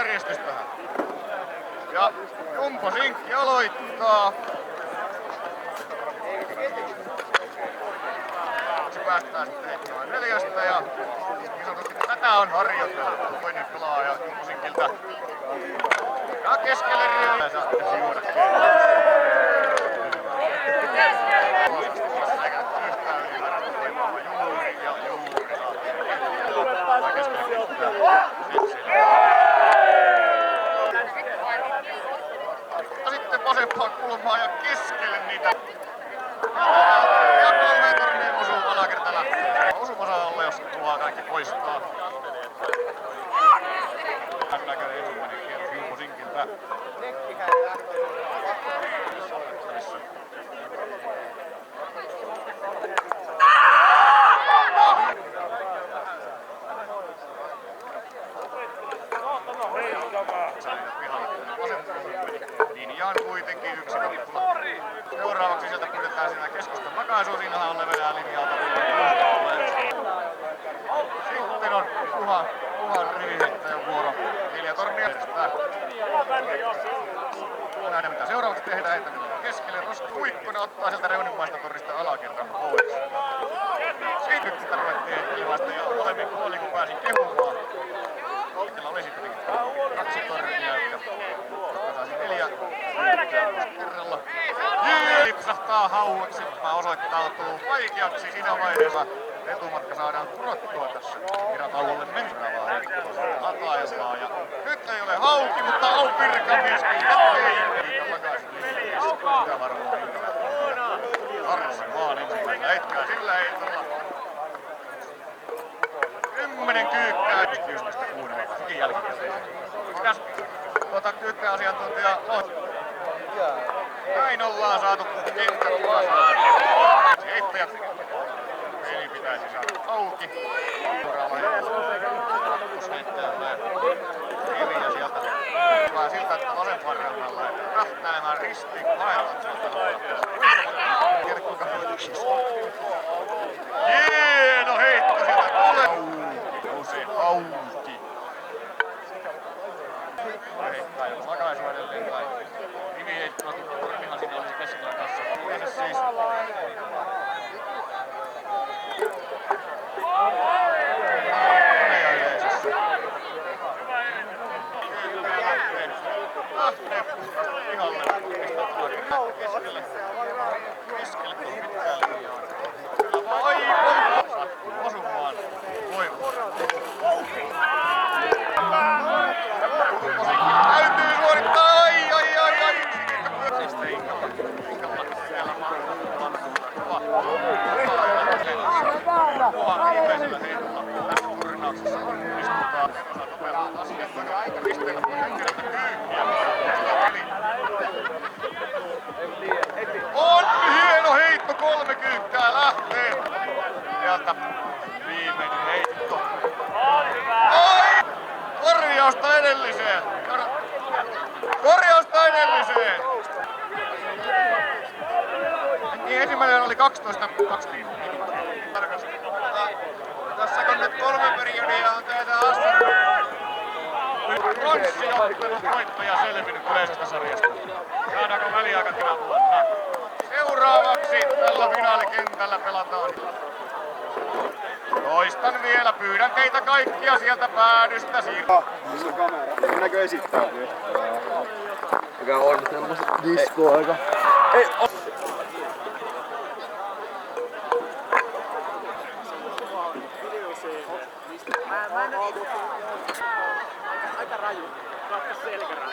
järjestys tähän. Ja Jumbo Sinkki aloittaa. Se päästään sitten heittämään 4 ja niin sanotusti tätä on harjoiteltu. Toinen pelaaja Jumbo Sinkiltä. Ja keskelle ryöllä ja saatte sivuuda sitten vasempaan kulmaan ja keskelle niitä. Ja 3 tornia osuu alakerta lähtee. Osumasalle, jos tuhaa kaikki poistaa. Näköinen ensimmäinen kierros Jumbo Sinkiltä. Linjaan kuitenkin yksi kappula. Seuraavaksi sieltä pyydetään siinä keskustan makaisua. Siinähän on leveää linjalta. Sitten on Juhan riviheittäjän vuoro. 4 tornia edestään. Nähdään mitä seuraavaksi tehdään. Heittäminen keskelle. Roski Huikkonen ottaa sieltä reunimmaista tornista alakerran pois. Siitä sitä ruvettiin heittelemään ja molemmin puolin kun pääsin kehumaan. Hetkellä oli sitten 2 tornia. Saisin 4 kerralla. Lipsahtaa haueksi. Osoittautuu vaikeaksi siinä vaiheessa. Etumatka saadaan kurottua tässä. Kiratauolle mentävää heittoa. Latailtaa ja nyt ei ole Hauki, mutta on Virkamies. Ei takaisin. Sitä varmaan hintaa. Arsi maan ensimmäisellä heittää sillä heitolla. 10 kyykkää. 11.6. Sekin jälkikäteen. Mitäs kyykkäasiantuntija Lohti? Näin ollaan saatu kenttä vastaan. Heittäjät. Eli pitäisi saada auki. Seuraava heittäjälle kirja sieltä. Vaan siltä, että vasempaan reunalla tähtäimään ristiin haetaan sieltä. Tiedä kuinka hoituksissa. Hieno heitto sieltä tulee. Nousee auki. Heittää joku makaisu edelleen tai riviheittoa. Tornihan siinä olisi keskellä kanssa. Yleensä siis. Lähtee pihalle. Keskelle. Keskelle kun pitkää linjaa. Aivan! Sattuu osumaan. Voimaa. Musiikki täytyy suorittaa. Ai! Siitä Inkalla siellä mahdollisuudella. Kova viimeisellä heitolla tässä turnauksessa onnistutaan. Osa nopeaa asiasta ja aika pisteellä kun henkilöstä kyyhkiä. On hieno heitto, 3 kyykkää lähtee. Sieltä viimeinen heitto. Ai! Korjausta edelliseen. Korjausta edelliseen. Ensimmäinen oli 12.20. Tässä kun nyt 3 periodia on teitä Assan pronssiottelun voittaja selvinnyt yleisestä sarjasta. Saadaanko väliaika tänä vuonna? Seuraavaksi tällä finaalikentällä pelataan. Toistan vielä, pyydän teitä kaikkia sieltä päädystä siirryä. Missä on kamera? Näkö esittää? Mikä on tämmöset diskoaika? Ei o... Aika raju. Katso selkärää.